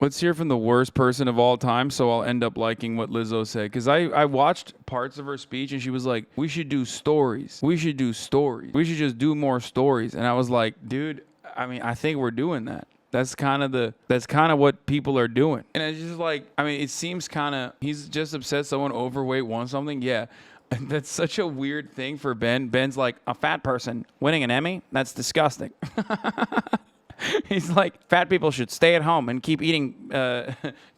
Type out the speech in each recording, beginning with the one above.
Let's hear from the worst person of all time, so I'll end up liking what Lizzo said. Because I watched parts of her speech, and she was like, we should do stories. We should do stories. We should just do more stories. And I was like, dude, I mean, I think we're doing that. That's kind of what people are doing. And it's just like, I mean, it seems kind of, he's just upset someone overweight wants something. Yeah. That's such a weird thing for Ben. Ben's like, a fat person winning an Emmy? That's disgusting. He's like, fat people should stay at home and keep eating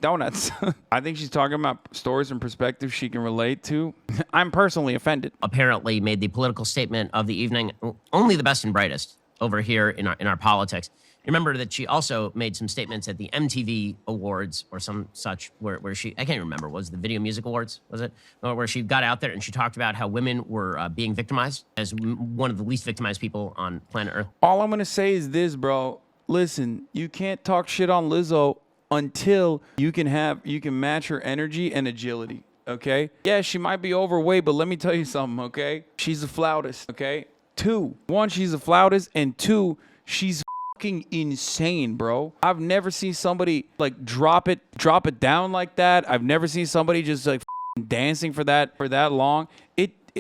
donuts. I think she's talking about stories and perspectives she can relate to. I'm personally offended. Apparently made the political statement of the evening, only the best and brightest over here in our politics. Remember that she also made some statements at the MTV Awards or some such where she, I can't even remember, was the Video Music Awards, was it? Where she got out there and she talked about how women were being victimized as one of the least victimized people on planet Earth. All I'm going to say is this, bro. Listen, you can't talk shit on Lizzo until you can match her energy and agility, okay? Yeah, she might be overweight, but let me tell you something, okay? She's a flautist, okay? 2, 1, she's a flautist, and 2, she's fucking insane, bro. I've never seen somebody like drop it down like that. I've never seen somebody just like dancing for that long.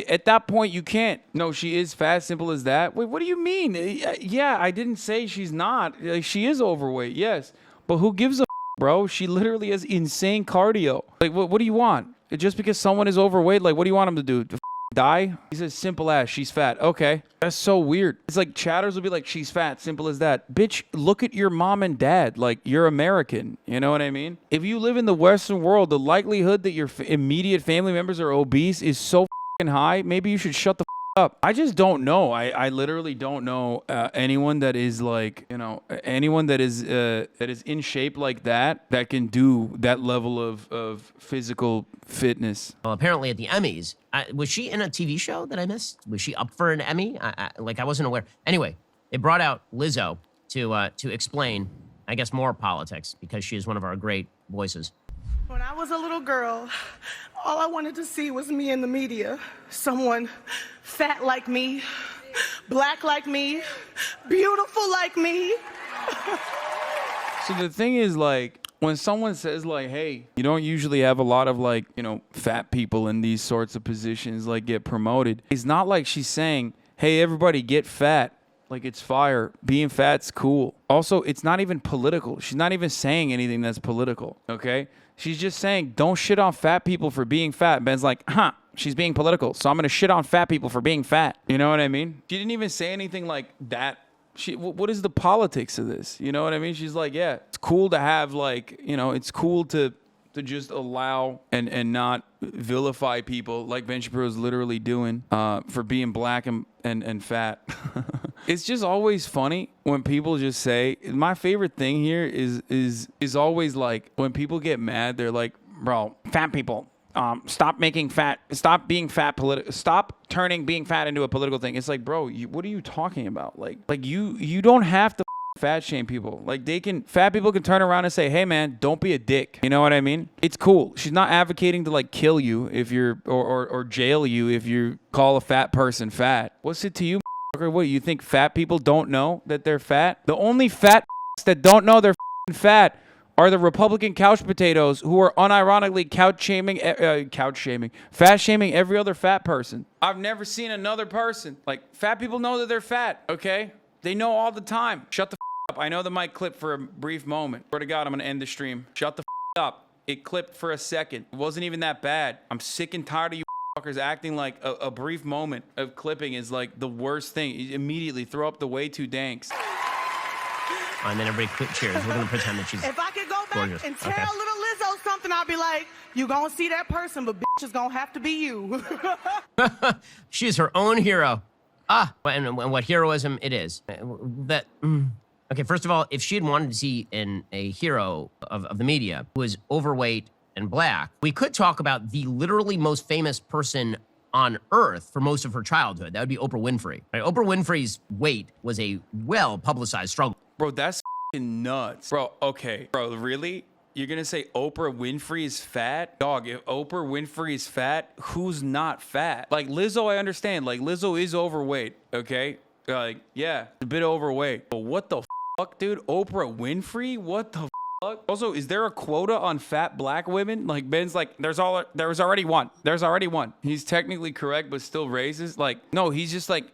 At that point, you can't. No, she is fat, simple as that. Wait, what do you mean? Yeah, I didn't say she's not. Like, she is overweight, yes. But who gives a bro? She literally has insane cardio. Like, what do you want? Just because someone is overweight, like, what do you want them to do? To die? He says, simple as, she's fat. Okay. That's so weird. It's like chatters will be like, she's fat, simple as that. Bitch, look at your mom and dad. Like, you're American. You know what I mean? If you live in the Western world, the likelihood that your immediate family members are obese is so high. Maybe you should shut the up. I just don't know. I literally don't know anyone that is like, you know, anyone that is in shape like that can do that level of physical fitness. Well, apparently at the Emmys, was she in a TV show that I missed? Was she up for an Emmy? I wasn't aware. Anyway, they brought out Lizzo to explain, I guess, more politics because she is one of our great voices. When I was a little girl, all I wanted to see was me in the media. Someone fat like me, black like me, beautiful like me. So the thing is, like, when someone says, like, hey, you don't usually have a lot of, like, you know, fat people in these sorts of positions, like, get promoted. It's not like she's saying, hey, everybody get fat. Like, it's fire. Being fat's cool. Also, it's not even political. She's not even saying anything that's political, okay? She's just saying, don't shit on fat people for being fat. Ben's like, she's being political, so I'm going to shit on fat people for being fat. You know what I mean? She didn't even say anything like that. What is the politics of this? You know what I mean? She's like, yeah, it's cool to have, like, you know, it's cool to just allow and not vilify people like Ben Shapiro is literally doing for being black and fat. It's just always funny when people just say, my favorite thing here is always like when people get mad, they're like, bro, fat people, stop being fat, stop turning being fat into a political thing. It's like, bro, what are you talking about? Like you don't have to fat shame people. Like, fat people can turn around and say, hey man, don't be a dick. You know what I mean? It's cool. She's not advocating to like kill you if you're, or jail you if you call a fat person fat. What's it to you, motherfucker? What, you think fat people don't know that they're fat? The only fat that don't know they're fat are the Republican couch potatoes who are unironically fat shaming every other fat person. I've never seen another person. Like, fat people know that they're fat, okay? They know all the time. Shut the up. I know the mic clipped for a brief moment. Swear to God, I'm going to end the stream. Shut the up. It clipped for a second. It wasn't even that bad. I'm sick and tired of you fuckers acting like a brief moment of clipping is like the worst thing. You immediately throw up the way too danks. And then everybody cheers. We're going to pretend that she's If I could go back gorgeous. and tell Okay. little Lizzo something, I'd be like, you gonna see that person, but bitch, it's gonna have to be you. She is her own hero. And what heroism it is. Okay, first of all, if she had wanted to see a hero of the media who was overweight and black, we could talk about the literally most famous person on Earth for most of her childhood. That would be Oprah Winfrey. Right? Oprah Winfrey's weight was a well-publicized struggle. Bro, that's f***ing nuts. Bro, okay. Bro, really? You're going to say Oprah Winfrey is fat? Dog, if Oprah Winfrey is fat, who's not fat? Like, Lizzo, I understand. Like, Lizzo is overweight, okay? Like, yeah, a bit overweight. But what the fuck, dude? Oprah Winfrey? What the fuck? Also, is there a quota on fat black women? Like, Ben's like, there was already one. There's already one. He's technically correct, but still racist. Like, no, he's just like,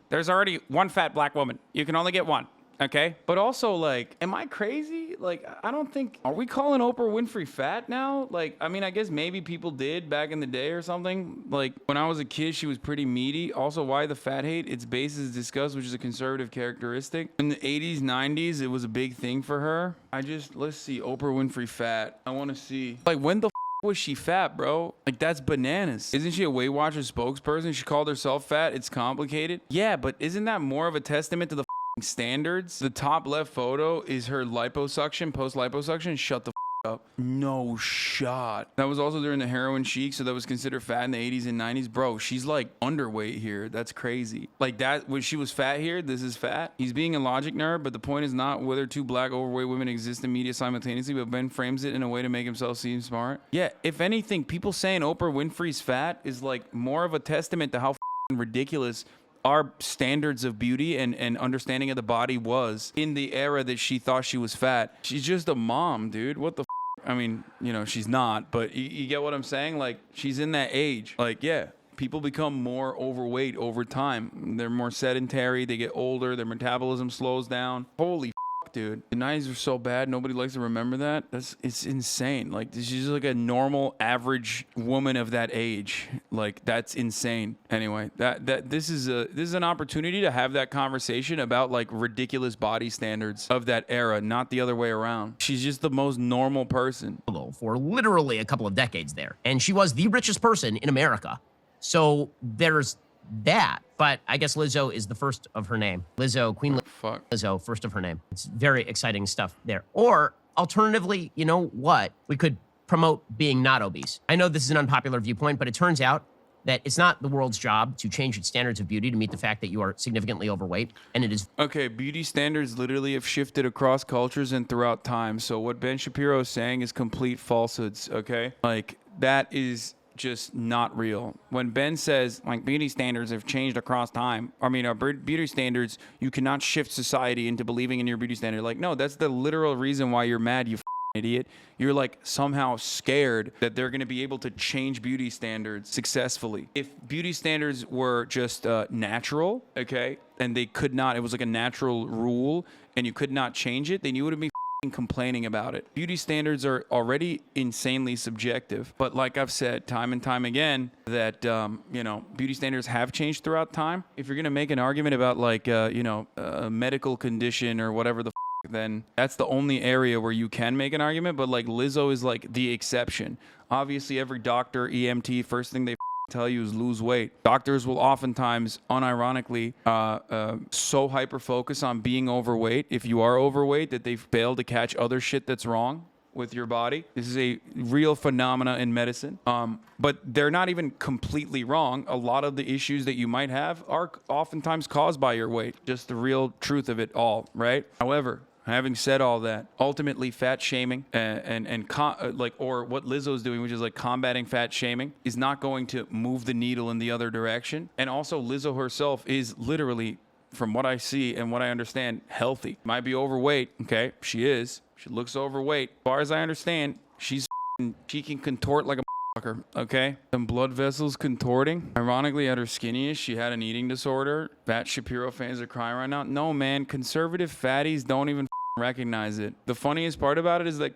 there's already one fat black woman. You can only get one. Okay. But also, like, am I crazy? Like, I don't think, are we calling Oprah Winfrey fat now? Like, I mean, I guess maybe people did back in the day or something. Like, when I was a kid, she was pretty meaty. Also, why the fat hate? Its base is disgust, which is a conservative characteristic. In the 80s, 90s, it was a big thing for her. Let's see, Oprah Winfrey fat. I want to see. Like, when the was she fat, bro? Like, that's bananas. Isn't she a Weight Watchers spokesperson? She called herself fat. It's complicated. Yeah, but isn't that more of a testament to the standards? The top left photo is her liposuction, post liposuction. Shut the up. No shot. That was also during the heroin chic, so that was considered fat in the 80s and 90s. Bro, she's like underweight here. That's crazy. Like, that when she was fat here, this is fat. He's being a logic nerd, but the point is not whether two black overweight women exist in media simultaneously, but Ben frames it in a way to make himself seem smart. Yeah, if anything, people saying Oprah Winfrey's fat is like more of a testament to how ridiculous our standards of beauty and understanding of the body was in the era that she thought she was fat. She's just a mom, dude. What the I mean, you know, she's not, but you get what I'm saying? Like, she's in that age. Like, yeah, people become more overweight over time. They're more sedentary. They get older. Their metabolism slows down. Holy dude, the 90s are so bad. Nobody likes to remember that. It's insane. Like, she's just like a normal average woman of that age. Like, that's insane. Anyway, this is an opportunity to have that conversation about like ridiculous body standards of that era, not the other way around. She's just the most normal person for literally a couple of decades there, and she was the richest person in America. So there's that. But I guess Lizzo is the first of her name. Lizzo, Queen Lizzo, first of her name. It's very exciting stuff there. Or alternatively, you know what? We could promote being not obese. I know this is an unpopular viewpoint, but it turns out that it's not the world's job to change its standards of beauty to meet the fact that you are significantly overweight, and it is. Okay, beauty standards literally have shifted across cultures and throughout time. So what Ben Shapiro is saying is complete falsehoods, okay? Like, that is just not real. When Ben says like beauty standards have changed across time, I mean, our beauty standards, you cannot shift society into believing in your beauty standard. Like, no, that's the literal reason why you're mad, you idiot. You're like somehow scared that they're going to be able to change beauty standards successfully. If beauty standards were just natural, okay, and they could not, it was like a natural rule and you could not change it, then you wouldn't be complaining about it. Beauty standards are already insanely subjective, but like I've said time and time again, that you know, beauty standards have changed throughout time. If you're gonna make an argument about like you know, a medical condition or whatever the then that's the only area where you can make an argument. But like, Lizzo is like the exception. Obviously, every doctor, EMT, first thing they tell you is lose weight. Doctors will oftentimes, unironically, so hyper focus on being overweight, if you are overweight, that they fail to catch other shit that's wrong with your body. This is a real phenomena in medicine. But they're not even completely wrong. A lot of the issues that you might have are oftentimes caused by your weight. Just the real truth of it all, right? However, having said all that, ultimately fat shaming or what Lizzo's doing, which is like combating fat shaming, is not going to move the needle in the other direction. And also, Lizzo herself is literally, from what I see and what I understand, healthy. Might be overweight, okay? She is. She looks overweight. As far as I understand, she can contort like a motherfucker, okay? Some blood vessels contorting. Ironically, at her skinniest, she had an eating disorder. Fat Shapiro fans are crying right now. No, man, conservative fatties don't even recognize it. The funniest part about it is that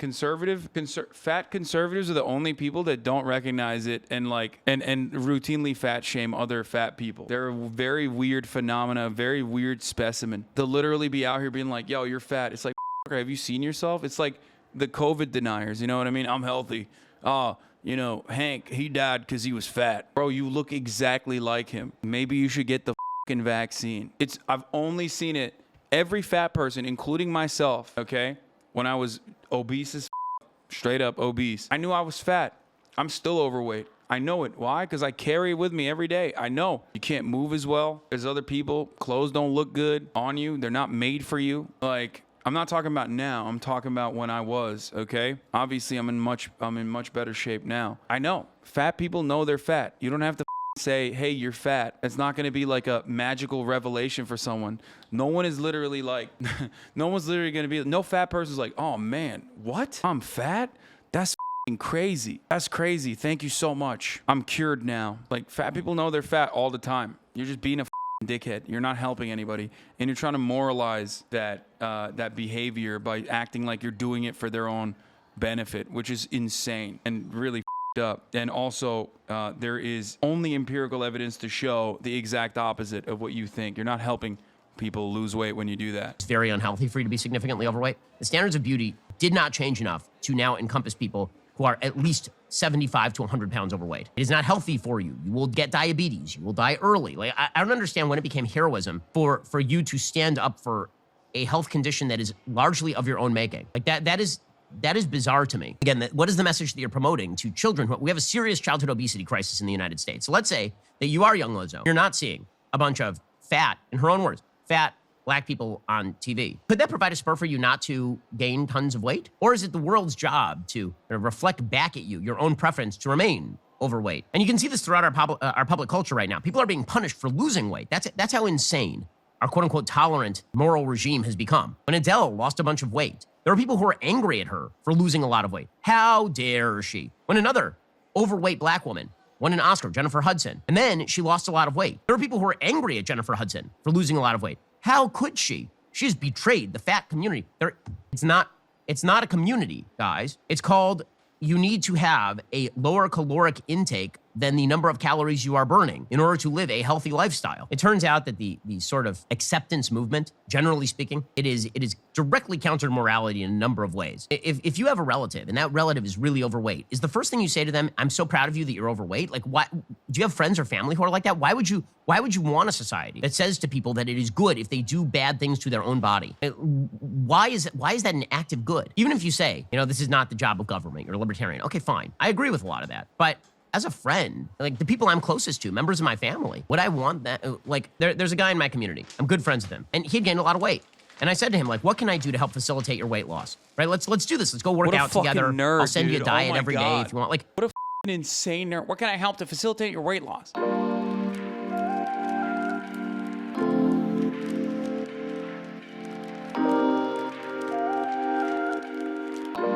fat conservatives are the only people that don't recognize it and routinely fat shame other fat people. They're a very weird phenomena, a very weird specimen. They'll literally be out here being like, yo, you're fat. It's like, have you seen yourself? It's like the COVID deniers, you know what I mean? I'm healthy. Oh, you know, Hank, he died because he was fat. Bro, you look exactly like him. Maybe you should get the fucking vaccine. I've only seen it. Every fat person, including myself, okay, when I was obese as straight up obese, I knew I was fat. I'm still overweight. I know it. Why? Because I carry it with me every day. I know you can't move as well as other people. Clothes don't look good on you. They're not made for you. Like, I'm not talking about now. I'm talking about when I was, okay? Obviously, I'm in much better shape now. I know. Fat people know they're fat. You don't have to say, hey, you're fat. It's not going to be like a magical revelation for someone. No one is literally like, no one's literally going to be, no fat person's like, oh man, what? I'm fat? That's crazy. That's crazy. Thank you so much. I'm cured now. Like, fat people know they're fat all the time. You're just being a dickhead. You're not helping anybody. And you're trying to moralize that, that behavior by acting like you're doing it for their own benefit, which is insane and really up. And also, there is only empirical evidence to show the exact opposite of what you think. You're not helping people lose weight when you do that. It's very unhealthy for you to be significantly overweight. The standards of beauty did not change enough to now encompass people who are at least 75 to 100 pounds overweight. It is not healthy for you. You will get diabetes. You will die early. Like, I don't understand when it became heroism for you to stand up for a health condition that is largely of your own making. Like, that is bizarre to me. Again, what is the message that you're promoting to children? We have a serious childhood obesity crisis in the United States. So let's say that you are young Lizzo. You're not seeing a bunch of fat, in her own words, fat black people on TV. Could that provide a spur for you not to gain tons of weight? Or is it the world's job to reflect back at you your own preference to remain overweight? And you can see this throughout our public culture right now. People are being punished for losing weight. That's how insane our quote-unquote tolerant moral regime has become. When Adele lost a bunch of weight, there are people who are angry at her for losing a lot of weight. How dare she? When another overweight black woman won an Oscar, Jennifer Hudson, and then she lost a lot of weight, there are people who are angry at Jennifer Hudson for losing a lot of weight. How could she? She has betrayed the fat community. It's not a community, guys. It's called, you need to have a lower caloric intake than the number of calories you are burning in order to live a healthy lifestyle. It turns out that the sort of acceptance movement, generally speaking, it is directly counter to morality in a number of ways. If you have a relative and that relative is really overweight, is the first thing you say to them, I'm so proud of you that you're overweight? Like, why do you have friends or family who are like that? Why would you want a society that says to people that it is good if they do bad things to their own body? Why is that an act of good? Even if you say, this is not the job of government, you're a libertarian. Okay, fine. I agree with a lot of that. But as a friend, like the people I'm closest to, members of my family, would I want that? Like, there's a guy in my community. I'm good friends with him, and he'd gained a lot of weight. And I said to him, like, what can I do to help facilitate your weight loss? Right? Let's do this. Let's go work out together. Nerd, I'll send you a dude. diet Oh my every God. day if you want. Like, what a insane nerd. What can I help to facilitate your weight loss?